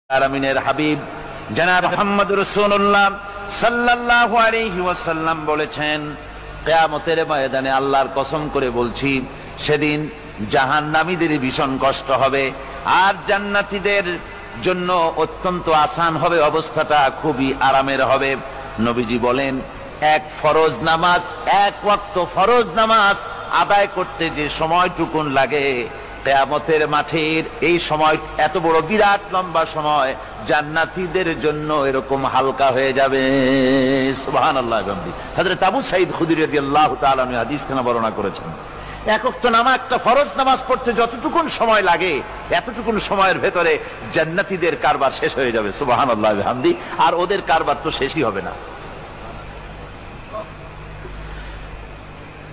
আলামিনের হাবিব জনাব মুহাম্মদ রাসূলুল্লাহ সাল্লাল্লাহু আলাইহি ওয়াসাল্লাম বলেছেন, কিয়ামতের ময়দানে আল্লাহর কসম করে বলছি, সেদিন জাহান্নামীদের ভীষণ কষ্ট হবে আর জান্নাতীদের জন্য অত্যন্ত আসান হবে, অবস্থাটা খুবই আরামের হবে। নবীজি বলেন, এক ফরজ নামাজ, এক ওয়াক্ত ফরজ নামাজ আদায় করতে যে সময়টুকুন লাগে, কিয়ামতের মাঠের এই সময় এত বড় বিরাট লম্বা সময় জান্নাতীদের জন্য এরকম হালকা হয়ে যাবে। সুবহানাল্লাহ। হযরত আবু সাঈদ খুদরী রাদিয়াল্লাহু তাআলা আনহু হাদিসখানা বর্ণনা করেছেন, এক ওয়াক্ত নামাজ, একটা ফরজ নামাজ পড়তে যতটুকুন সময় লাগে এতটুকুন সময়ের ভেতরে জান্নাতীদের কারবার শেষ হয়ে যাবে। সুবহানাল্লাহ বিহামদি। আর ওদের কারবার তো শেষই হবে না।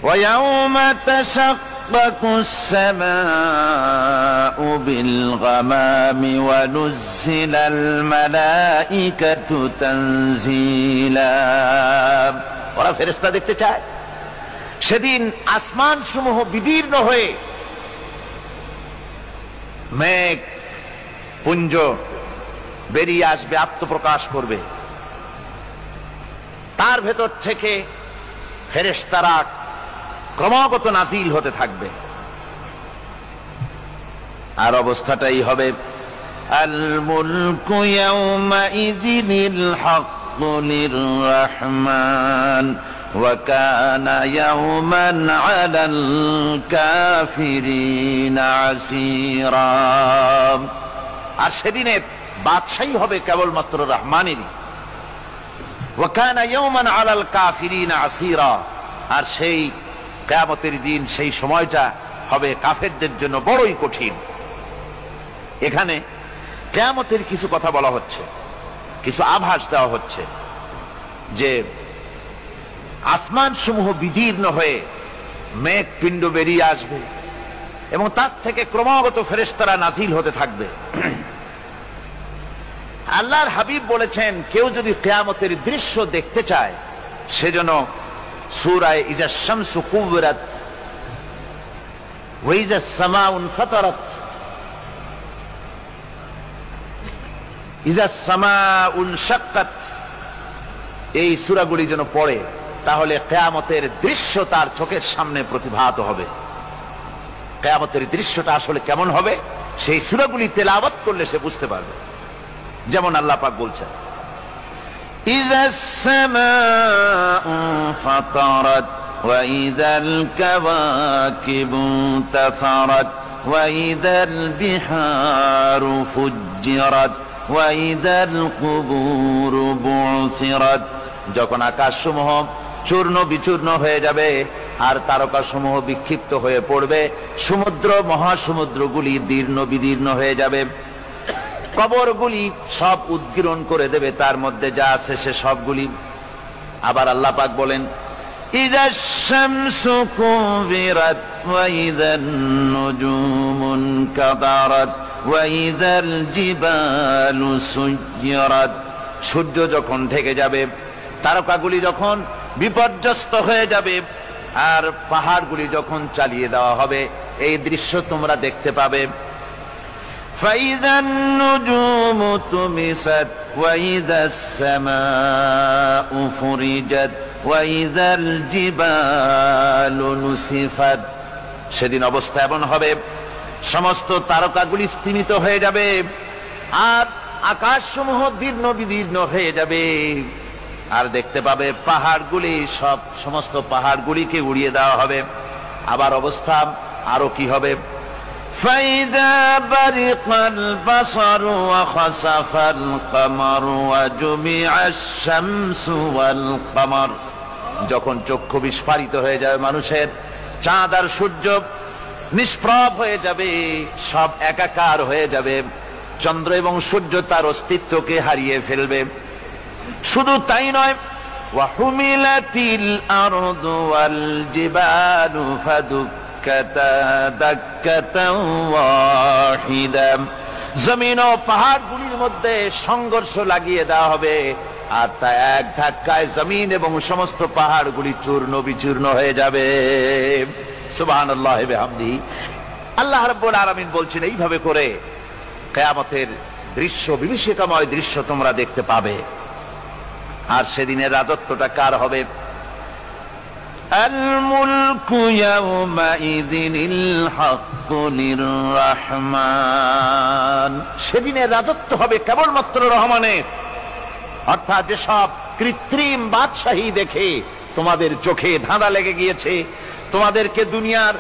وَيَوْمَ تَشَقَّقُ السَّمَاءُ بِالْغَمَامِ وَنُزِّلَ الْمَلَائِكَةُ تَنزِيلًا। ওরা ফেরেশতা দেখতে চায়। সেদিন আসমান সমূহ বিদীর্ণ হয়ে মেঘ পুঞ্জ বেরিয়ে আসবে, আত্মপ্রকাশ করবে। তার ভেতর থেকে ফেরেশতারা ক্রমাগত নাজিল হতে থাকবে। আর অবস্থাটাই হবে, আল মুলকু ইয়াউমাইযিনিল হাক্কু লির-রাহমান ওয়া কানা ইয়াওমান আলাল কাফিরিনা আসীরা। আর সেদিনে বাদশাহী হবে কেবলমাত্র রহমানেরই। ওয়া কানা ইয়াওমান আলাল কাফিরিনা আসীরা। আর সেই কিয়ামতের দিন, সেই সময়টা হবে কাফেরদের জন্য বড়ই কঠিন। এখানে কিয়ামতের কিছু কথা বলা হচ্ছে, কিছু আভাস দেওয়া হচ্ছে যে আসমান সমূহ বিদীর্ণ হয়ে মেঘ পিণ্ড বেরিয়ে আসবে এবং তার থেকে ক্রমাগত ফেরেশতারা নাজিল হতে থাকবে। আল্লাহর হাবিব বলেছেন, কেউ যদি কিয়ামতের দৃশ্য দেখতে চায় সেজন্য সূরা ইজা শামসু কুবিরাত ওয়া ইজা সামাউ ফাতারাত, ইজা সামাউ শাক্কাত, এই সূরাগুলি যেন পড়ে, তাহলে কিয়ামতের দৃশ্য তার চোখের সামনে প্রতিভাত হবে। কিয়ামতের দৃশ্যটা আসলে কেমন হবে সেই সূরাগুলি তেলাওয়াত করলে সে বুঝতে পারবে। যেমন আল্লাহ পাক বলছেন, إذا السماء فطرت وإذا الكواكب انتثرت وإذا البحار فجرت وإذا القبور بعثرت। যখন আকাশসমূহ চূর্ণ বিচূর্ণ হয়ে যাবে আর তারকাসমূহ বিক্ষিপ্ত হয়ে পড়বে, সমুদ্র মহাসমুদ্রগুলি দীর্ণ বিদীর্ণ হয়ে যাবে, কবরগুলি সব উদ্গীরণ করে দেবে, তার মধ্যে যা আছে সে সবগুলি। আবার আল্লাহ পাক বলেন, ইযাশ শামসু কুবিরাত ওয়া ইযান নুজুমুন কাদারাত ওয়া ইযাল জিবালু সুয়্যিরাত। সূর্য যখন ঢেকে যাবে, তারকাগুলি যখন বিপর্যস্ত হয়ে যাবে আর পাহাড়গুলি যখন চালিয়ে দেওয়া হবে, এই দৃশ্য তোমরা দেখতে পাবে। فَإِذَا النُّجُومُ طُمِسَتْ وَإِذَا السَّمَاءُ فُرِجَتْ وَإِذَا الْجِبَالُ نُسِفَتْ। সেদিন অবস্থা এমন হবে, সমস্ত তারকাগুলি স্তিমিত হয়ে যাবে আর আকাশসমূহ দীর্ণ বিদীর্ণ হয়ে যাবে। আর দেখতে পাবে পাহাড়গুলি, সমস্ত পাহাড়গুলিকে উড়িয়ে দেওয়া হবে। আবার অবস্থা আরো কি হবে, فَإِذَا بَرِقَ الْبَصَرُ وَخَسَفَ الْقَمَرُ وَجُمِعَ الشَّمْسُ وَالْقَمَرُ। যখন চক্ষু বিস্ফারিত হয়ে যাবে মানুষের, চাঁদ আর সূর্য নিষ্প্রভ হয়ে যাবে, সব একাকার হয়ে যাবে, চন্দ্র এবং সূর্য তার অস্তিত্বকে হারিয়ে ফেলবে। শুধু তাই নয়, وَحُمِلَتِلْ الْأَرْضُ وَالْجِبَالُ فَدُكَّتَا دَكَّةً وَاحِدَةً। জমিন ও পাহাড়গুলির মধ্যে সংঘর্ষ লাগিয়ে দেওয়া হবে আর তা এক ধাক্কায় জমিন এবং সমস্ত পাহাড়গুলি চূর্ণ বিচূর্ণ হয়ে যাবে। সুবহানাল্লাহি ওয়া বিহামদিহি। আল্লাহ রাব্বুল আলামিন বলছেন, এইভাবে করে কিয়ামতের দৃশ্য, বিভীষিকাময় দৃশ্য তোমরা দেখতে পাবে। আর সেদিনের রাজত্বটা কার হবে? আল মুলকু ইয়াউমাইযিনিল হাক্কু লিররহমান। সেদিনের রাজত্ব হবে কেবলমাত্র রহমানের। অর্থাৎ যেসব কৃত্রিম বাদশাহী দেখে তোমাদের চোখে ধাঁধা লেগে গিয়েছে, তোমাদেরকে দুনিয়ার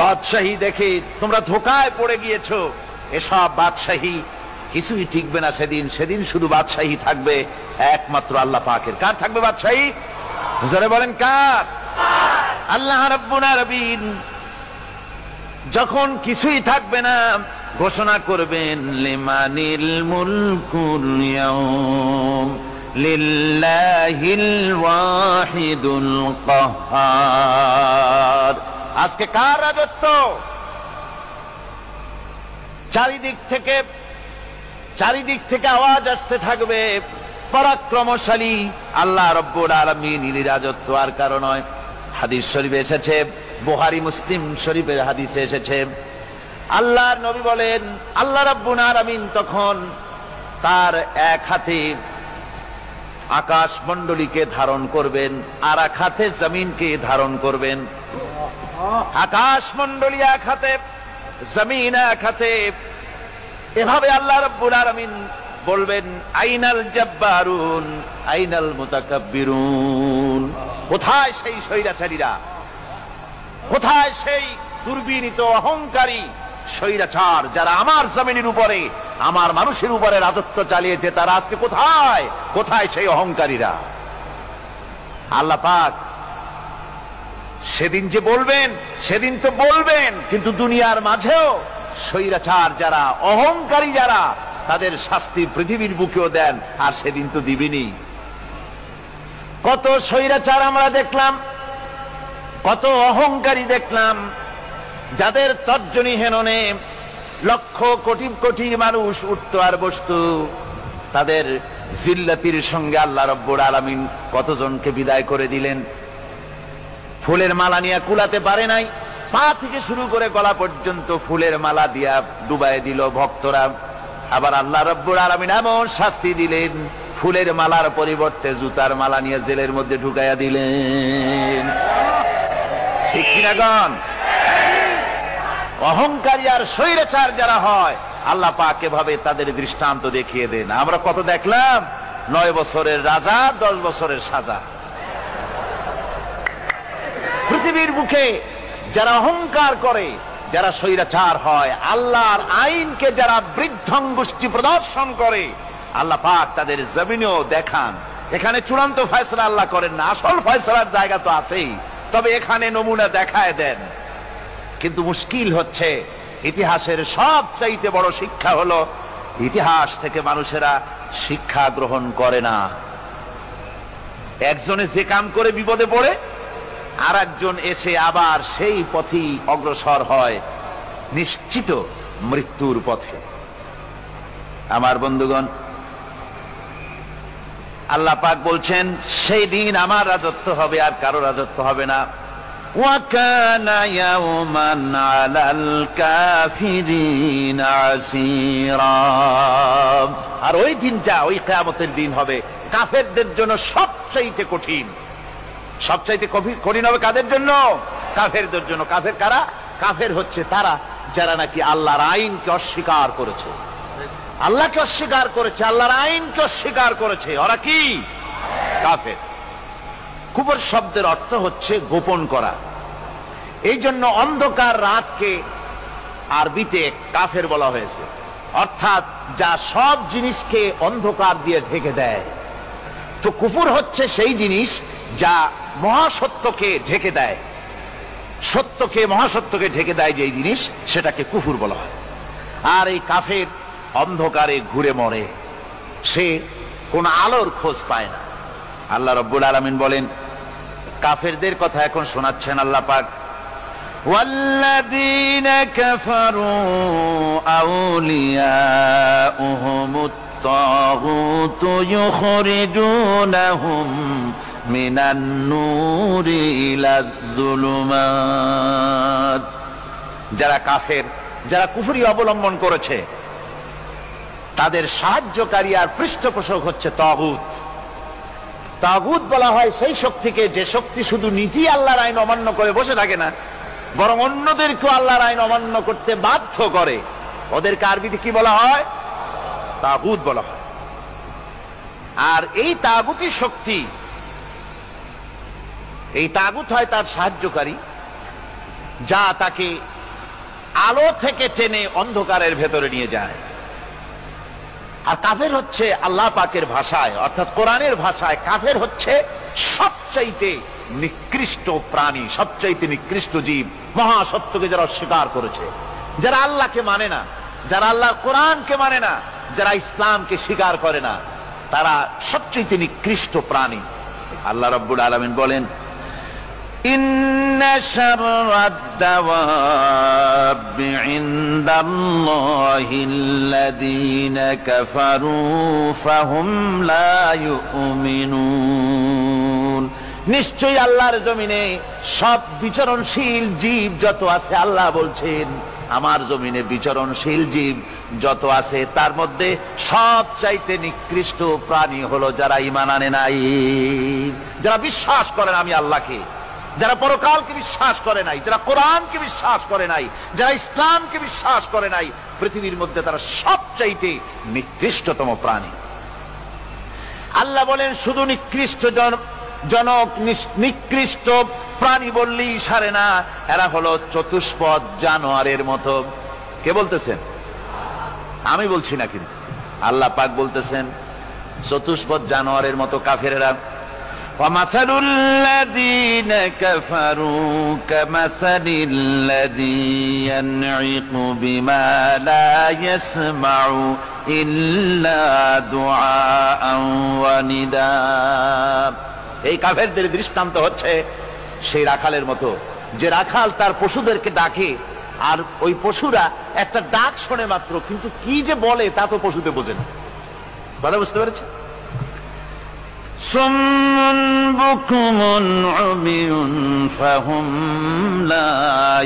বাদশাহী দেখে তোমরা ধোঁকায় পড়ে গিয়েছো, এসব বাদশাহী কিছুই টিকবে না সেদিন। সেদিন শুধু বাদশাহী থাকবে একমাত্র আল্লাহ পাকের। কার থাকবে বাদশাহী? জোরে বলেন কার? আল্লাহ রাব্বুল আলামিন যখন কিছুই থাকবে না ঘোষণা করবেন লিমানিল মুলকুল ইয়াউম লিল্লাহিল ওয়াহিদুল কাহ্হার। আজকে কার রাজত্ব? চারিদিক থেকে আওয়াজ আসতে থাকবে পরাক্রমশালী আল্লাহ রাব্বুল আলামিনের রাজত্ব। আর কারণ নয়, হাদিস শরীফে এসেছে, বুখারী মুসলিম শরীফের হাদিসে এসেছে, আল্লাহর নবী বলেন আল্লাহ রাব্বুল আলামিন তখন তার এক হাতে আকাশ মণ্ডলীকে ধারণ করবেন, আর এক হাতে জমিনকে ধারণ করবেন। আকাশ মণ্ডলী এক হাতে, জমিন এক হাতে। এভাবে আল্লাহ রাব্বুল আলামিন বলবেন আইনাল জাব্বারুন আইনাল মুতাকাব্বিরুন। কোথায় সেই স্বৈরাচারীরা? কোথায় সেই দুর্বিনীত অহংকারী স্বৈরাচার যারা আমার জমিনের উপরে, আমার মানুষের উপরে রাজত্ব চালিয়েছে? তারা আজকে কোথায়? কোথায় সেই অহংকারীরা? আল্লাহ পাক সেদিন যে বলবেন, সেদিন তো বলবেন, কিন্তু দুনিয়ার মাঝেও স্বৈরাচার যারা, অহংকারী যারা, তাদের শাস্তি পৃথিবীর বুকেও দেন। আর সেদিন তো দিবেনই। কত স্বৈরাচার আমরা দেখলাম, কত অহংকারী দেখলাম, যাদের তর্জনী হেননে লক্ষ কোটি কোটি মানুষ উঠতো আর বসতো। তাদের জিল্লাতির সঙ্গে আল্লাহ রাব্বুল আলামিন কতজনকে বিদায় করে দিলেন। ফুলের মালা নিয়ে কুলাতে পারে নাই, পা থেকে শুরু করে গলা পর্যন্ত ফুলের মালা দিয়া ডুবাই দিল ভক্তরা। আবার আল্লাহ রাব্বুল আলামিন এমন শাস্তি দিলেন, ফুলের মালার পরিবর্তে জুতার মালা নিয়ে জেলের মধ্যে ঢুকাইয়া দিলেন। ঠিক কিনা গণ? অহংকারী আর স্বৈরাচার যারা হয়, আল্লাহ পাক এভাবে তাদের দৃষ্টান্ত দেখিয়ে দেন। আমরা কত দেখলাম, 9 বছরের রাজা 10 বছরের সাজা। পৃথিবীর বুকে যারা অহংকার করে, যারা স্বৈরাচার হয়, আল্লাহর আইনকে যারা বৃদ্ধঙ্গুষ্টি প্রদর্শন করে, আল্লাহ পাক তাদের জমিনেও দেখান। এখানে চূড়ান্ত ফয়সালা আল্লাহ করেন না, আসল ফয়সালার জায়গা তো আছেই, তবে এখানে নমুনা দেখায় দেন। কিন্তু মুশকিল হচ্ছে, ইতিহাসের সবচাইতে বড় শিক্ষা হলো ইতিহাস থেকে মানুষেরা শিক্ষা গ্রহণ করে না। একজনে যে কাম করে বিপদে পড়ে, আর একজন এসে আবার সেই পথেই অগ্রসর হয় নিশ্চিত মৃত্যুর পথে। আমার বন্ধুগণ, আল্লাহ পাক বলছেন সেই দিন আমার রাজত্ব হবে, আর কারো রাজত্ব হবে না। ওয়াকানা ইয়াওমান আলাল কাফিরিনা আসীরা। আর ওই দিনটা, ওই কিয়ামতের দিন হবে কাফেরদের জন্য সবচাইতে কঠিন। সবচাইতে কঠিন হবে কাদের জন্য? কাফেরদের জন্য। কাফের কারা? কাফের হচ্ছে তারা যারা নাকি আল্লাহর আইনকে অস্বীকার করেছে, আল্লাহকে অস্বীকার করেছে, আল্লাহর আইনকে অস্বীকার করেছে। ওরা কি? কাফের। কুফর শব্দের অর্থ হচ্ছে গোপন করা। এই জন্য অন্ধকার রাতকে আরবিতে কাফের বলা হয়েছে, অর্থাৎ যা সব জিনিসকে অন্ধকার দিয়ে ঢেকে দেয়। তো কুফর হচ্ছে সেই জিনিস যা মহাসত্যকে ঢেকে দেয়, সত্যকে, মহাসত্যকে ঢেকে দেয় যেই জিনিস, সেটাকে কুফর বলা হয়। আর এই কাফের অন্ধকারে ঘুরে মরে, সে কোন আলোর খোঁজ পায় না। আল্লাহ রাব্বুল আলামিন বলেন, কাফেরদের কথা এখন শোনাচ্ছেন আল্লাহ পাক, ওয়াল্লাযীনা কাফারু আউলিয়াউহুমুত তাগুতু ইউখরিজুনাহুম মিনান নূরি ইলাজ যুলুমাত। যারা কাফের, যারা কুফরি অবলম্বন করেছে, তাদের সাহায্যকারী আর পৃষ্ঠপোষক হচ্ছে তাগুত। তাগুত বলা হয় সেই শক্তিকে যে শক্তি শুধু নিজেই আল্লাহর আইন অমান্য করে বসে থাকে না, বরং অন্যদেরকেও আল্লাহর আইন অমান্য করতে বাধ্য করে। ওদেরকে আরবিতে কি বলা হয়? তাগুত বলা হয়। আর এই তাগুতি শক্তি, এই তাগুত হয় তার সাহায্যকারী, যা তাকে আলো থেকে টেনে অন্ধকারের ভেতরে নিয়ে যায়। আর কাফের হচ্ছে আল্লাহ পাকের ভাষায়, অর্থাৎ কোরআনের ভাষায়, কাফের হচ্ছে সবচাইতে নিকৃষ্ট প্রাণী, সবচাইতে নিকৃষ্ট জীব। মহাসত্যকে যারা অস্বীকার করেছে, যারা আল্লাহকে মানে না, যারা আল্লাহর কোরআনকে মানে না, যারা ইসলামকে স্বীকার করে না, তারা সবচাইতে নিকৃষ্ট প্রাণী। আল্লাহ রাব্বুল আলামিন বলেন, ইন্না শাররাদ দাওয়াবি ইনদাল্লাহিল্লাযীনা কাফারু ফাহুম লা ইউমিনুন। নিশ্চয়ই আল্লাহর জমিনে সব বিচরণশীল জীব যত আছে, আল্লাহ বলছেন আমার জমিনে বিচরণশীল জীব যত আছে তার মধ্যে সবচাইতে নিকৃষ্ট প্রাণী হলো যারা ঈমান আনে নাই, যারা বিশ্বাস করে না আমি আল্লাহকে, যারা পরকালকে বিশ্বাস করে নাই, যারা কোরআনকে বিশ্বাস করে নাই, যারা ইসলামকে বিশ্বাস করে নাই, পৃথিবীর মধ্যে তারা সবচাইতে নিকৃষ্টতম প্রাণী। আল্লাহ বলেন শুধু নিকৃষ্ট জনক নিকৃষ্ট প্রাণী বললেই সারে না, এরা হলো চতুষ্পদ জানোয়ারের মতো। কে বলতেছেন? আমি বলছি না, কিন্তু আল্লাহ পাক বলতেছেন চতুষ্পদ জানোয়ারের মতো কাফেরেরা। وَمَثَلُ الَّذِينَ كَفَرُوا كَمَثَلِ الَّذِي يَنْعِقُ بِمَا لَا يَسْمَعُ إِلَّا دُعَاءً وَنِدَاءً। এই কাফেরদের দৃষ্টান্ত হচ্ছে সেই রাখালের মতো, যে রাখাল তার পশুদেরকে ডাকে, আর ওই পশুরা একটা ডাক শোনে মাত্র, কিন্তু কি যে বলে তা তো পশুতে বোঝে না। কথা বুঝতে পেরেছে? সুম্মুন বুকুমুন উমিয়ুন ফাহুম লা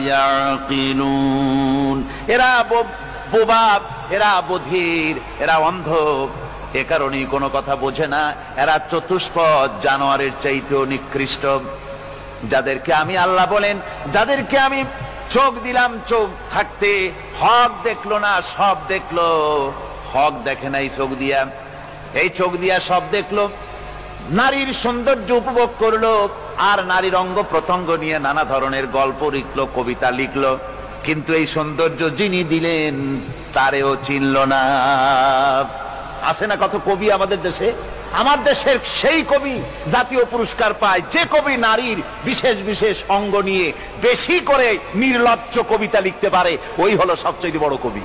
ইয়াকিলুন। এরা বোবা, এরা বধির, এরা অন্ধ, এ কারণেই কোনো কথা বোঝে না। এরা চতুষ্পদ জানোয়ারের চাইতেও নিকৃষ্ট। যাদেরকে আমি, আল্লাহ বলেন, যাদেরকে আমি চোখ দিলাম, চোখ থাকতে হক দেখলো না, সব দেখলো। হক দেখে নাই চোখ দিয়া, এই চোখ দিয়া সব দেখলো। নারীর সৌন্দর্য উপভোগ করলো, আর নারীর অঙ্গ প্রত্যঙ্গ নিয়ে নানা ধরনের গল্প লিখলো, কবিতা লিখলো, কিন্তু এই সৌন্দর্য যিনি দিলেন তারেও চিনল না। আছে না কত কবি আমাদের দেশে? আমার দেশের সেই কবি জাতীয় পুরস্কার পায় যে কবি নারীর বিশেষ বিশেষ অঙ্গ নিয়ে বেশি করে নির্লজ্জ কবিতা লিখতে পারে, ওই হলো সবচেয়ে বড় কবি।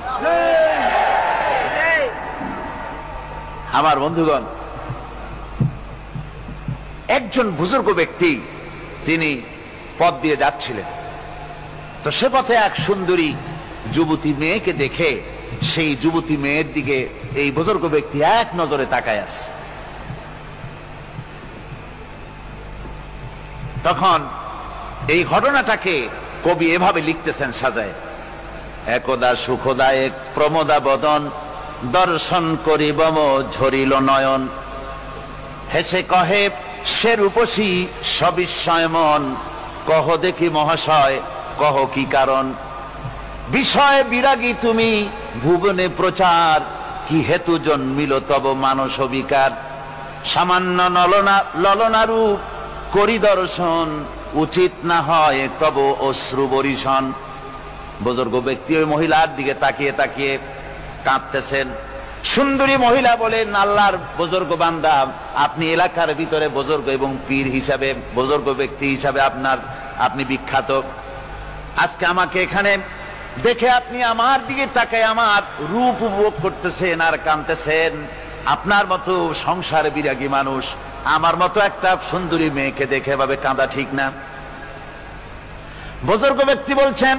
আমার বন্ধুগণ, একজন বুজুর্গ ব্যক্তি তিনি পথ দিয়ে যাচ্ছিলেন, তো সে পথে এক সুন্দরী যুবতী মেয়েকে দেখে সেই যুবতী মেয়ের দিকে এই বুজুর্গ ব্যক্তি এক নজরে তাকায় আছে। তখন এই ঘটনাটাকে কবি এভাবে লিখতেছেন সাজায়, একদা সুখদায়ক প্রমোদা বদন দর্শন করিব ঝরিল নয়ন, হেসে কহে সে রূপসী সবিস্ময় মন, কহ দেখি মহাশয় কহ কি কারণ, বিষয় বিরাগী তুমি ভুবনে প্রচার, কি হেতু জন্মিল তব মানস বিকার, সামান্য ললনা রূপ করি দর্শন, উচিত না হয় তব অশ্রু বরিশন। বুজুর্গ ব্যক্তি ওই মহিলার দিকে তাকিয়ে তাকিয়ে কাঁদতেছেন। সুন্দরী মহিলা বলেন, আল্লাহর বুজুর্গ বান্দা, আপনি এলাকার ভিতরে বুজুর্গ এবং পীর হিসাবে, বুজুর্গ ব্যক্তি হিসাবে আপনি বিখ্যাত। আজকে আমাকে এখানে দেখে আপনি আমার দিকে তাকায় আমার রূপ উপভোগ করতেছেন আর কাঁদতেছেন। আপনার মতো সংসার বিরাগী মানুষ আমার মতো একটা সুন্দরী মেয়েকে দেখে ভাবে কাঁদা ঠিক না। বুজুর্গ ব্যক্তি বলছেন,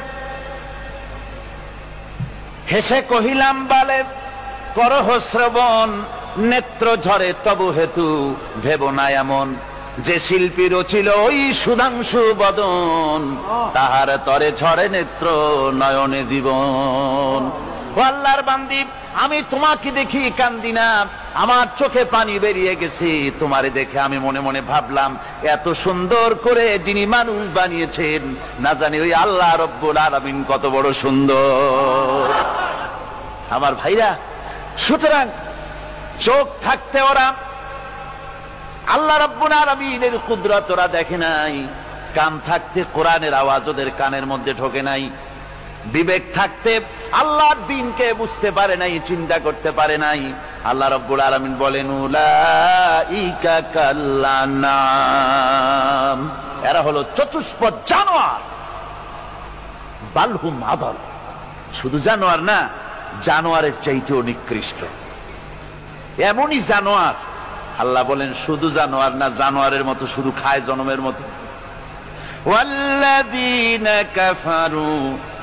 হেসে কহিলাম বালে করহ শ্রবণ, নেত্র ঝরে তবু হেতু ভেব না এমন, যে শিল্পী রচিল ওই সুধাংশু বদন, তাহার তরে ঝরে নেত্র নয়নে জীবন। ও আল্লাহর বান্দি, আমি তোমাকে দেখি কান্দি না, আমার চোখে পানি বেরিয়ে গেছে। তোমারে দেখে আমি মনে মনে ভাবলাম, এত সুন্দর করে যিনি মানুষ বানিয়েছেন, না জানি ওই আল্লাহ রব্বুল আলামিন কত বড় সুন্দর। আমার ভাইরা, সুতরাং চোখ থাকতে ওরা আল্লাহ রাব্বুল আলামিনের কুদরত ওরা দেখে নাই, কান থাকতে কোরআনের আওয়াজ ওদের কানের মধ্যে ঢোকে নাই, বিবেক থাকতে আল্লাহর দ্বীনকে বুঝতে পারে নাই, চিন্তা করতে পারে নাই। আল্লাহ রাব্বুল আলামিন বলেন, উলাইকা কাল্লানাম, এরা হলো চতুষ্পদ জানোয়ার, বালহুম আদল, শুধু জানোয়ার না, জানোয়ারের চাইতেও নিকৃষ্ট। এমনই জানোয়ার, আল্লাহ বলেন শুধু জানোয়ার না, জানোয়ারের মতো শুধু খায়, জনমের মতো। ওয়াল্লাযীনা কাফারু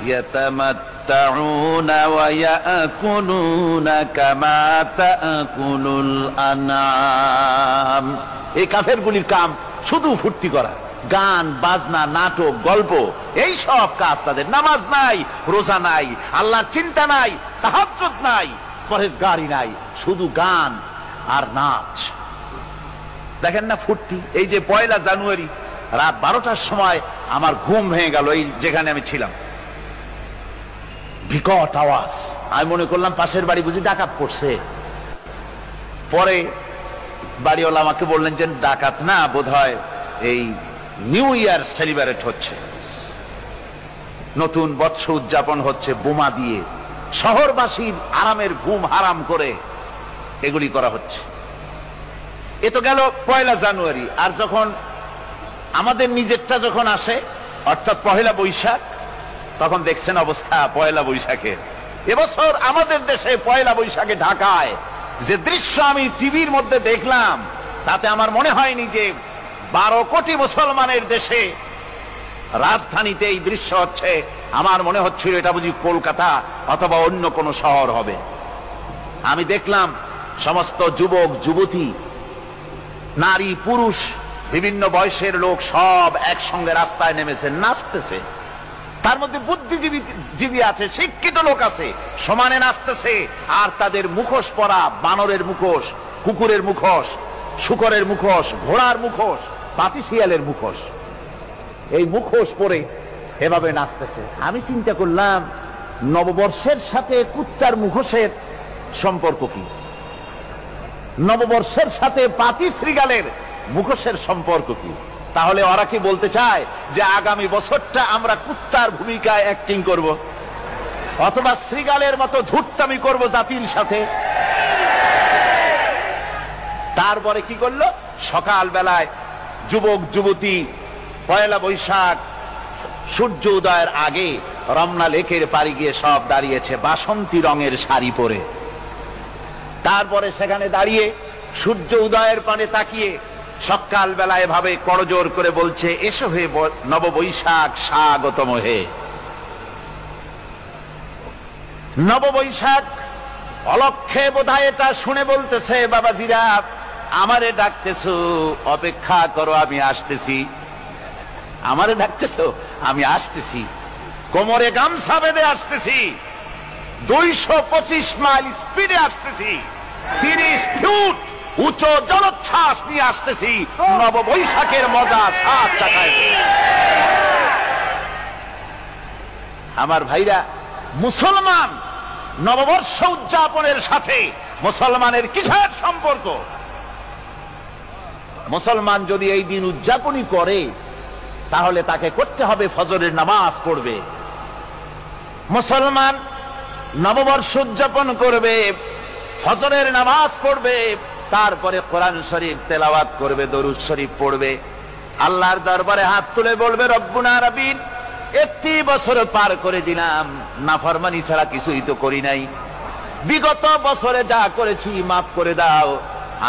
ইয়াতামাত্তাউনা ওয়া ইয়াকুলুনা কামা তাকুলুল আনআম। এই কাফেরগুলির কাম শুধু ফুর্তি করা, গান বাজনা, নাটক, গল্প, এই সব কাজ তাদের। নামাজ নাই, রোজা নাই, আল্লাহর চিন্তা নাই, তাহাজ্জুদ নাই, পরহেজগারি নাই, শুধু গান আর নাচ। দেখেন না ফুর্তি। এই যে 1 জানুয়ারি রাত 12টার সময় আমার ঘুম ভেঙে গেল, এই যেখানে আমি ছিলাম, বিকট আওয়াজ। আমি মনে করলাম পাশের বাড়ি বুঝি ডাকাত পড়ছে। পরে বাড়িওয়ালা আমাকে বললেন যে ডাকাত না, বোধহয় এই নিউ ইয়ার সেলিব্রেট হচ্ছে, নতুন বৎসর উদযাপন হচ্ছে, বোমা দিয়ে শহরবাসীর আরামের ঘুম হারাম করে এগুলি করা হচ্ছে। এ তো গেল 1 জানুয়ারি। আর যখন আমাদের নিজেরটা যখন আসে, অর্থাৎ 1 বৈশাখ, তখন দেখছেন অবস্থা 1 বৈশাখে। এবছর আমাদের দেশে 1 বৈশাখে ঢাকায় যে দৃশ্য আমি টিভির মধ্যে দেখলাম, তাতে আমার মনে হয়নি যে 12 কোটি মুসলমানের দেশে রাজধানীতে এই দৃশ্য হচ্ছে। আমার মনে হচ্ছিল এটা বুঝি কলকাতা অথবা অন্য কোন শহর হবে। আমি দেখলাম সমস্ত যুবক যুবতী, নারী পুরুষ, বিভিন্ন বয়সের লোক সব একসঙ্গে রাস্তায় নেমেছে, নাচতেছে। তার মধ্যে বুদ্ধিজীবী আছে, শিক্ষিত লোক আছে, সমানে নাচতেছে। আর তাদের মুখোশ পরা, বানরের মুখোশ, কুকুরের মুখোশ, শূকরের মুখোশ, ঘোড়ার মুখোশ, পাতিশিয়ালের মুখোশ, এই মুখোশ পরে এভাবে নাচতেছে। আমি চিন্তা করলাম, নববর্ষের সাথে কুত্তার মুখোশের সম্পর্ক কি? নববর্ষের সাথে পাতি শ্রীগালের মুখোশের সম্পর্ক কি? তাহলে ওরা কি বলতে চায় যে আগামী বছরটা আমরা কুত্তার ভূমিকায় অ্যাক্টিং করব, অথবা শ্রীগালের মতো ধূর্তামি করব জাতির সাথে? তারপরে কি করলো? সকাল বেলায় যুবক যুবতী 1 বৈশাখ সূর্য উদয়ের আগে রমনা লেকের পাড়ি গিয়ে সব দাঁড়িয়েছে বাসন্তী রঙের শাড়ি পরে। তারপরে সেখানে দাঁড়িয়ে সূর্য উদয়ের পানে তাকিয়ে সকাল বেলায় ভাবে করজোর করে বলছে, এসো হে নববৈশাখ স্বাগতম হে। নববৈশাখ অলক্ষে বোধহয় এটা শুনে বলতেছে, বাবাজিরা আমারে ডাকতেছো, অপেক্ষা করো, আমি আসতেছি। আমারে ডাকতেছো, আমি আসতেছি, কোমরে গামছা বেঁধে আসতেছি, 225 মাইল স্পিডে আসতেছি, 30 ফুট উঁচু জলোচ্ছ্বাস নিয়ে আসতেছি, নববৈশাখের মজা সাত চাকায়। আমার ভাইরা, মুসলমান নববর্ষ উদযাপনের সাথে মুসলমানের কিসের সম্পর্ক? মুসলমান যদি এই দিন উদযাপনই করে, তাহলে তাকে করতে হবে ফজরের নামাজ পড়বে। মুসলমান নববর্ষ উদযাপন করবে, ফজরের নামাজ পড়বে, তারপরে কোরআন শরীফ তেলাওয়াত করবে, দরুদ শরীফ পড়বে, আল্লাহর দরবারে হাত তুলে বলবে, রব্বুনা রাব্বিন, 1 বছর পার করে দিলাম, নাফরমানি ছাড়া কিছুই তো করি নাই, বিগত বছরে যা করেছি মাফ করে দাও,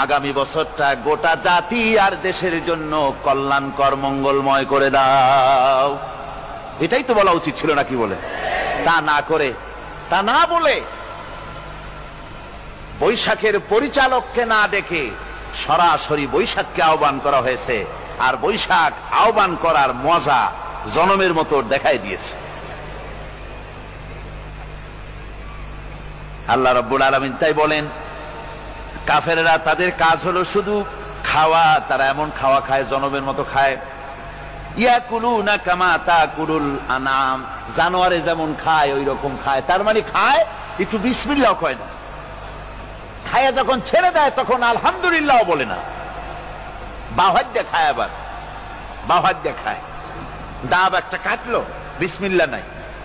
আগামী বছরটা গোটা জাতি আর দেশের জন্য কল্যাণকর মঙ্গলময় করে দাও। এটাই তো বলা উচিত ছিল নাকি বলে? তা না করে, তা না বলে, বৈশাখের পরিচালককে না ডেকে সরাসরি বৈশাখকে আহ্বান করা হয়েছে। আর বৈশাখ আহ্বান করার মজা জনমের মতো দেখাই দিয়েছে। আল্লাহ রাব্বুল আলামিন তাই বলেন, কাফেররা তাদের কাজ হলো শুধু খাওয়া। তারা এমন খাওয়া খায়, জনমের মতো খায়। ইয়াকুলুনা কামা তাকুলুল আনাম, জানোয়ারে যেমন খায় ওই রকম খায়। তার মানে খায়, একটু বিসমিল্লাহ কয় না। খায়া যখন ছেড়ে দেয় তখন আলহামদুলিল্লাহ বলে না। বাহাত দিয়ে খায়, আবার বাহাত দিয়ে খায়। ডাব একটা কাটলো, বিসমিল্লাহ নাই,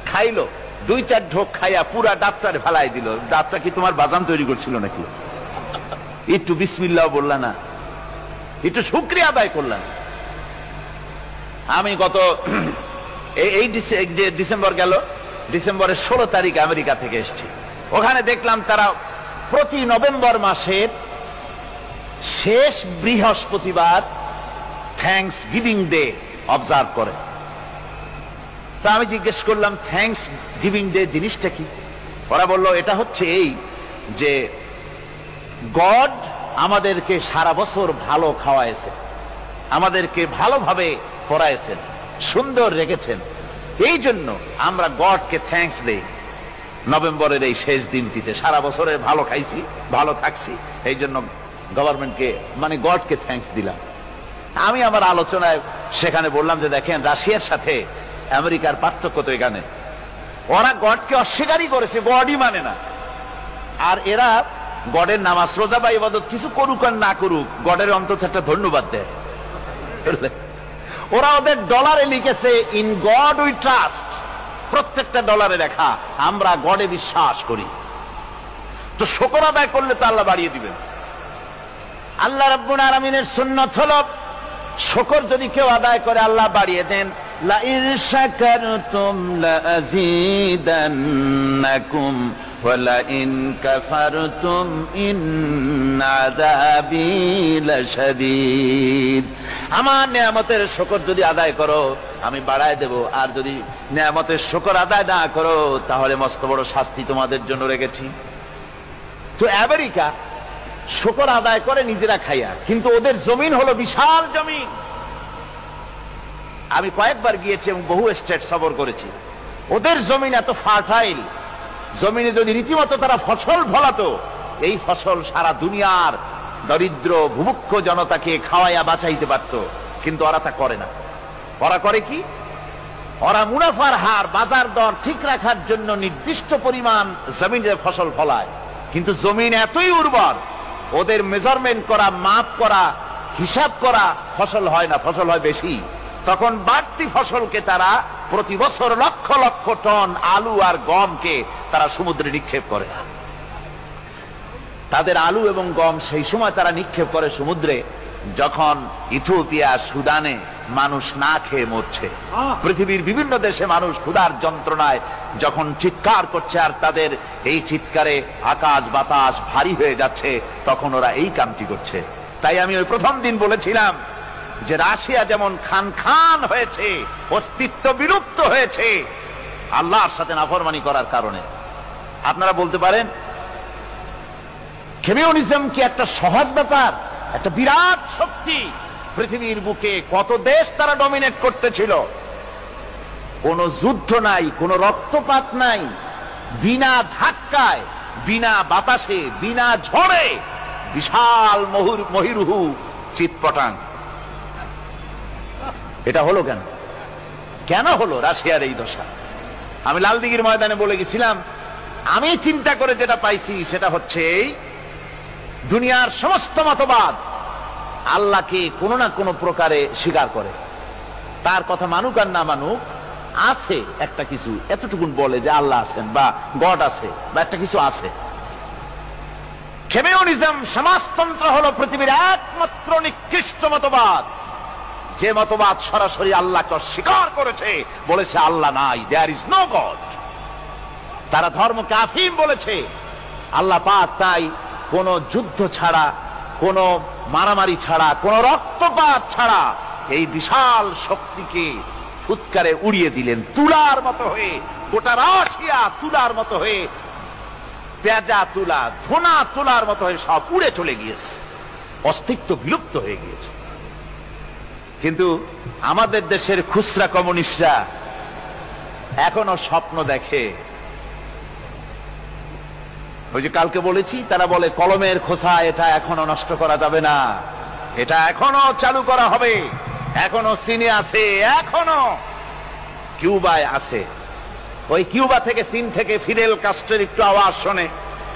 খাইলো, 2-4 ঢোক খাইয়া পুরা ডাবটারে ফেলাই দিল। ডাবটা কি তোমার বাজান তৈরি করছিল নাকি? একটু বিসমিল্লাহ বললা না, একটু শুকরিয়া আদায় করলাম। আমি গত এই যে ডিসেম্বর গেল, ডিসেম্বরের 16 তারিখ আমেরিকা থেকে এসেছি। ওখানে দেখলাম তারা প্রতি নভেম্বর মাসের শেষ বৃহস্পতিবার থ্যাঙ্কস গিভিং ডে অবজার্ভ করে। তা আমি জিজ্ঞেস করলাম, থ্যাঙ্কস গিভিং ডে জিনিসটা কি? ওরা বলল, এটা হচ্ছে এই যে গড আমাদেরকে সারা বছর ভালো খাওয়াইছে, আমাদেরকে ভালোভাবে পড়াইছেন, সুন্দর রেখেছেন, এই জন্য আমরা গডকে থ্যাঙ্কস দেই নভেম্বরের এই শেষ দিনটিতে। সারা বছরে ভালো খাইছি, ভালো থাকছি, এই জন্য গভর্নমেন্টকে মানে গডকে থ্যাঙ্কস দিলাম। আমি আমার আলোচনায় সেখানে বললাম যে দেখেন, রাশিয়ার সাথে আমেরিকার পার্থক্য তো এখানে। ওরা গডকে অস্বীকারই করেছে, গডই মানে না। আর এরা গডের নামাজ রোজা বা ইবাদত কিছু করুক আর না করুক, গডের অন্তত একটা ধন্যবাদ দেয়। ওরা ওদের ডলারে লিখেছে, ইন গড উই ট্রাস্ট। প্রত্যেকটা ডলারে লেখা, আমরা গডে বিশ্বাস করি। তো শুকর আদায় করলে তো আল্লাহ বাড়িয়ে দিবেন। আল্লাহ রাব্বুল আলামিনের সুন্নাত হলো, শুকর যদি কেউ আদায় করে আল্লাহ বাড়িয়ে দেন। লা ইন শাকারতুম লাযীদান্নাকুম ওয়া লা ইন কাফারতুম ইন্না আযাবী লাশাদীদ। আমার নিয়ামতের শুকর যদি আদায় করো আমি বাড়ায় দেব, আর যদি নিয়ামতের শুকর আদায় না করো তাহলে মস্ত বড় শাস্তি তোমাদের জন্য রেখেছি। তো আমেরিকা শুকর আদায় করে নিজেরা খাইয়া, কিন্তু ওদের জমিন হলো বিশাল জমিন। আমি কয়েকবার গিয়েছি এবং বহু স্টেট সফর করেছি। ওদের জমিন এত ফার্টাইল, জমিনে যদি রীতিমতো তারা ফসল ফলাতো, এই ফসল সারা দুনিয়ার দরিদ্র ভূমুক্ষ জনতাকে খাওয়াইয়া বাঁচাইতে পারত। কিন্তু ওরা তা করে না। ওরা করে কি? ওরা মুনাফার হার, বাজার দর ঠিক রাখার জন্য নির্দিষ্ট পরিমাণ জমিনে ফসল ফলায়, কিন্তু জমিন এতই উর্বর, ওদের মেজারমেন্ট করা, মাপ করা, হিসাব করা ফসল হয় না, ফসল হয় বেশি। তখন বাড়তি ফসলকে তারা প্রতি বছর লক্ষ লক্ষ টন আলু আর গমকে তারা সমুদ্রে নিক্ষেপ করে। তাদের আলু এবং গম সেই সময় তারা নিক্ষেপ করে সমুদ্রে যখন ইথিওপিয়া, সুদানে মানুষ না খেয়ে মরছে। পৃথিবীর বিভিন্ন দেশে মানুষ ক্ষুধার যন্ত্রণায় যখন চিৎকার করছে, আর তাদের এই চিৎকারে আকাশ বাতাস ভারী হয়ে যাচ্ছে, তখন ওরা এই কামটি করছে। তাই আমি ওই প্রথম দিন বলেছিলাম যে রাশিয়া যেমন খান খান হয়েছে, অস্তিত্ব বিলুপ্ত হয়েছে আল্লাহর সাথে নাফরমানি করার কারণে। আপনারা বলতে পারেন কমিউনিজম কি একটা সহজ ব্যাপার? একটা বিরাট শক্তি। পৃথিবীর বুকে কত দেশ তারা ডমিনেট করতেছিল। কোন যুদ্ধ নাই, কোন রক্তপাত নাই, বিনা ধাক্কায়, বিনা বাতাসে, বিনা ঝড়ে বিশাল মহিরুহু চিৎপটাং। এটা হলো কেন? কেন হলো রাশিয়ার এই দশা? আমি লালদিঘির ময়দানে বলে গেছিলাম, আমি চিন্তা করে যেটা পাইছি সেটা হচ্ছে এই, দুনিয়ার সমস্ত মতবাদ আল্লাহকে কোনো না কোনো প্রকারে স্বীকার করে। তার কথা মানুক আর না মানুক, আছে একটা কিছু, এতটুকুন বলে যে আল্লাহ আছেন বা গড আছে বা একটা কিছু আছে। কমিউনিজম, সমাজতন্ত্র হলো পৃথিবীর একমাত্র নিকৃষ্ট মতবাদ, যে মতবাদ সরাসরি আল্লাহকে অস্বীকার করেছে, বলেছে আল্লাহ নাই, দেয়ার ইজ নো গড। তারা ধর্মকে আফিম বলেছে। আল্লাহ পাক তাই কোন যুদ্ধ ছাড়া, কোন মারামারি ছাড়া, কোন রক্তপাত ছাড়া এই বিশাল শক্তিকে ফুৎকারে উড়িয়ে দিলেন। তুলার মতো হয়ে, গোটা রাশিয়া তুলার মতো হয়ে, পেঁজা তুলা, ধোনা তুলার মতো হয়ে সব উড়ে চলে গিয়েছে, অস্তিত্ব বিলুপ্ত হয়ে গিয়েছে। কিন্তু আমাদের দেশের খুচরা কমিউনিস্টরা এখনো স্বপ্ন দেখে ওই যে কালকে বলেছি, তারা বলে কলমের খোসা এটা এখনো নষ্ট করা যাবে না, এটা এখনো চালু করা হবে, এখনো চীনে আছে, এখনো কিউবায় আছে। ওই কিউবা থেকে, চীন থেকে ফিদেল কাস্ট্রোর একটু আওয়াজ শোনে,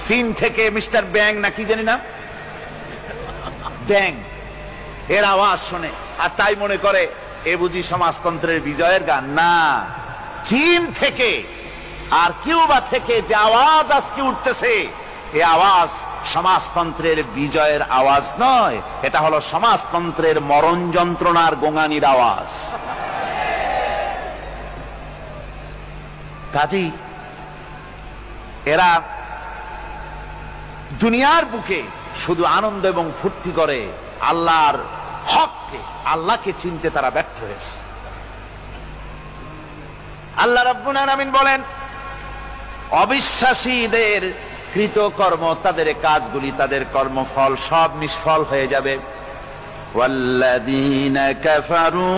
চীন থেকে মিস্টার ব্যাং না কি জানি না, ব্যাং, এর আওয়াজ শোনে, আর তাই মনে করে এ বুঝি সমাজতন্ত্রের বিজয়ের গান। না, চীন থেকে আর কিউবা থেকে যে আওয়াজ আজকে উঠতেছে, এই আওয়াজ সমাজতন্ত্রের বিজয়ের আওয়াজ নয়, এটা হলো সমাজতন্ত্রের মরণ যন্ত্রণার গোঙানির আওয়াজ। কাজী এরা দুনিয়ার বুকে শুধু আনন্দ এবং ফুর্তি করে, আল্লাহর হককে, আল্লাহকে চিনতে তারা ব্যর্থ হয়েছে। আল্লাহ রাব্বুল আলামিন বলেন, অবিশ্বাসীদের কৃতকর্ম, তাদের কাজগুলি, তাদের কর্মফল সব নিষ্ফল হয়ে যাবে। ওয়াল্লাযীনা কাফারু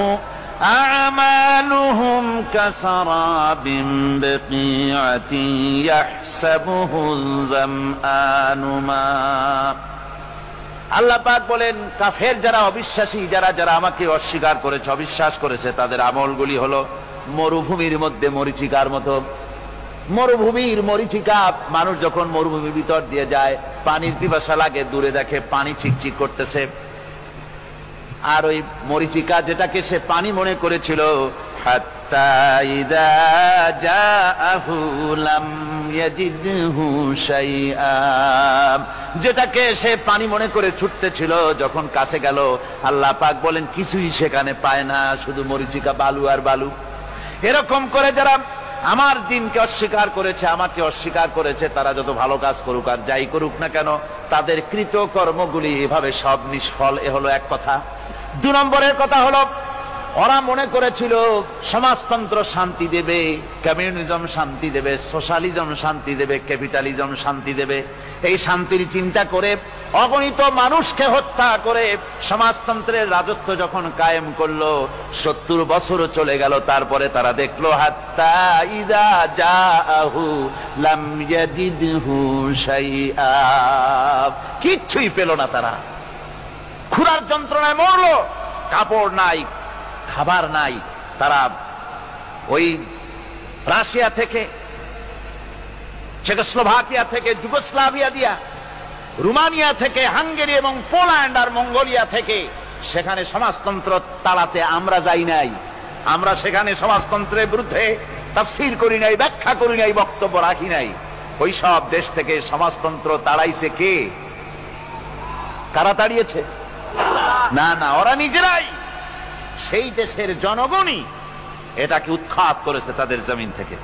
আ'মালুহুম কাসারাবিন বিকিআতিন ইয়াহসাবুহুল যামআনু মা। আল্লাহ পাক বলেন, কাফের যারা, অবিশ্বাসী যারা, যারা আমাকে অস্বীকার করেছে, অবিশ্বাস করেছে, তাদের আমলগুলি হলো মরুভূমির মধ্যে মরীচিকার মতো। মরুভূমির মরীচিকা, মানুষ যখন মরুভূমির ভিতর দিয়ে যায়, পানির পিপাসা লাগে, দূরে দেখে পানি চিকচিক করতেছে, আর ওই মরীচিকা যেটাকে সে পানি মনে করেছিল, হাত্তা ইযা জাআহু লাম ইয়াজিদহু শাইআ, যেটাকে সে পানি মনে করে ছুটতেছিল, যখন কাছে গেল, আল্লাহ পাক বলেন কিছুই সেখানে পায় না, শুধু মরীচিকা, বালু আর বালু। এরকম করে যারা আমার দিনকে অস্বীকার করেছে, আমাকে অস্বীকার করেছে, তারা যত ভালো কাজ করুক আর যাই করুক না কেন, তাদের কৃত কর্মগুলি এভাবে সব নিষ্ফল। এ হলো এক কথা। 2 নম্বরের কথা হলো, ওরা মনে করেছিল সমাজতন্ত্র শান্তি দেবে, কমিউনিজম শান্তি দেবে, সোশ্যালিজম শান্তি দেবে, ক্যাপিটালিজম শান্তি দেবে। এই শান্তির চিন্তা করে অগণিত মানুষকে হত্যা করে সমাজতন্ত্রের রাজত্ব যখন কায়েম করলো, 70 বছর চলে গেল, তারপরে তারা দেখলো হাত্তা ইযা জাআহু লাম ইয়াজিদহু শাইআ, কিচ্ছুই পেল না। তারা ক্ষুধার যন্ত্রণায় মরলো, কাপড় নাই, খাবার নাই। তারা ওই রাশিয়া থেকে, চেকোস্লোভাকিয়া থেকে, যুগোস্লাভিয়া দিয়া, রোমানিয়া থেকে, হাঙ্গেরি এবং পোল্যান্ড আর মঙ্গোলিয়া থেকে, সেখানে সমাজতন্ত্র তাড়াতে আমরা যাই নাই। আমরা সেখানে সমাজতন্ত্রের বিরুদ্ধে তাফসীর করি নাই, ব্যাখ্যা করি নাই, বক্তব্য রাখি নাই। ওই সব দেশ থেকে সমাজতন্ত্র তাড়াইছে কে? কারা তাড়িয়েছে? না না, ওরা নিজেরাই, সেই দেশের জনগণই এটাকে উৎখাত করেছে তাদের জমিন থেকে।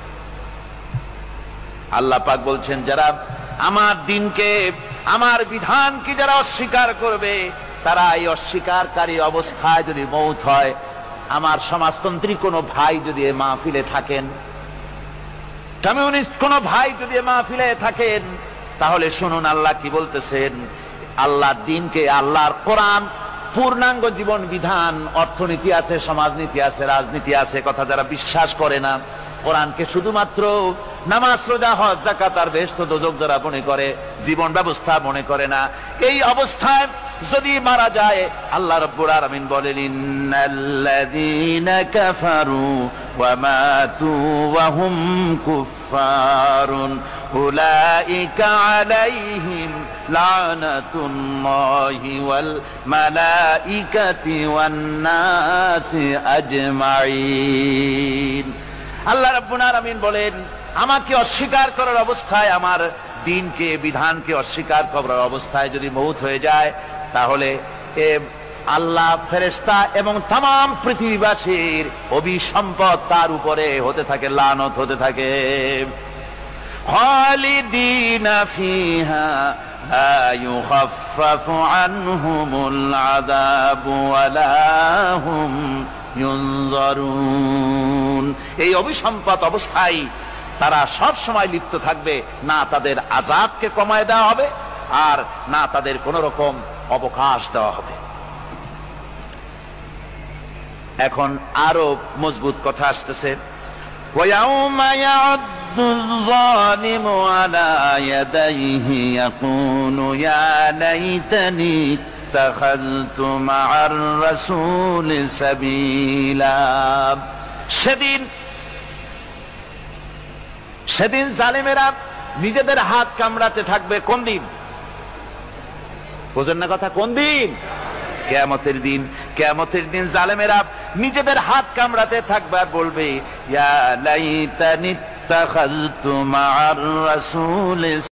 আল্লাহ পাক বলছেন, যারা আমার দিনকে, আমার বিধানকে যারা অস্বীকার করবে, তারা এই অস্বীকারী অবস্থায় যদি মৌত হয়, আমার সমাজতন্ত্রী কোনো ভাই যদি এ মাহফিলে থাকেন, কমিউনিস্ট কোনো ভাই যদি এ মাহফিলে থাকেন, তাহলে শুনুন আল্লাহ কি বলতেছেন। আল্লাহর দিনকে, আল্লাহর কোরআন, পূর্ণাঙ্গ জীবন বিধান, অর্থনীতি আছে, সমাজনীতি আছে, রাজনীতি আছে, কথা যারা বিশ্বাস করে না, কোরআনকে শুধুমাত্র নামাজ, রোজা, হজ, যাকাত আর বেহেশত দোজখ যারা মনে করে, জীবন ব্যবস্থা মনে করে না, এই অবস্থায় যদি মারা যায়, আল্লাহ রাব্বুল আলামিন বলেন, ইন্নাল্লাযীনা কাফারু ওয়া মাতু ওয়া হুম কুফফারুন উলাইকা আলাইহিম লানাতুল্লাহি ওয়াল মালাইকাতি ওয়ান নাসি আজমাইন। আল্লাহ রাব্বুল আলামিন বলেন, আমাকে অস্বীকার করার অবস্থায়, আমার দিনকে, বিধানকে অস্বীকার করার অবস্থায় যদি মৌত হয়ে যায়, তাহলে আল্লাহ, ফেরেশতা এবং তামাম পৃথিবীবাসীর অভিসম্পদ তার উপরে হতে থাকে, লানত হতে থাকে। খালিদিনা ফিহা লা ইউখাফফাফু আনহুমুল আযাবু ওয়া লা হুম ইউনজারুন। এই অভিসম্পদ অবস্থায় তারা সব সময় লিপ্ত থাকবে, না তাদের আযাবকে কমায় দেওয়া হবে, আর না তাদের কোন রকম অবকাশ দেওয়া হবে। এখন আরো মজবুত কথা আসতেছে, ওয়ায়াউমা ইয়াউদ্দু الظالم على يديه يقول يا ليتني اتخذت مع الرسول سبيلا। সেদিন জালেমেরা নিজেদের হাত কামড়াতে থাকবে। কোন দিন? বোঝেন না কথা? কোন দিন? কিয়ামতের দিন। কিয়ামতের দিন জালেমেরা নিজেদের হাত কামড়াতে থাকবে আর বলবে ইয়া লাইতানি ইত্তাখাযতু মা'আর রাসূল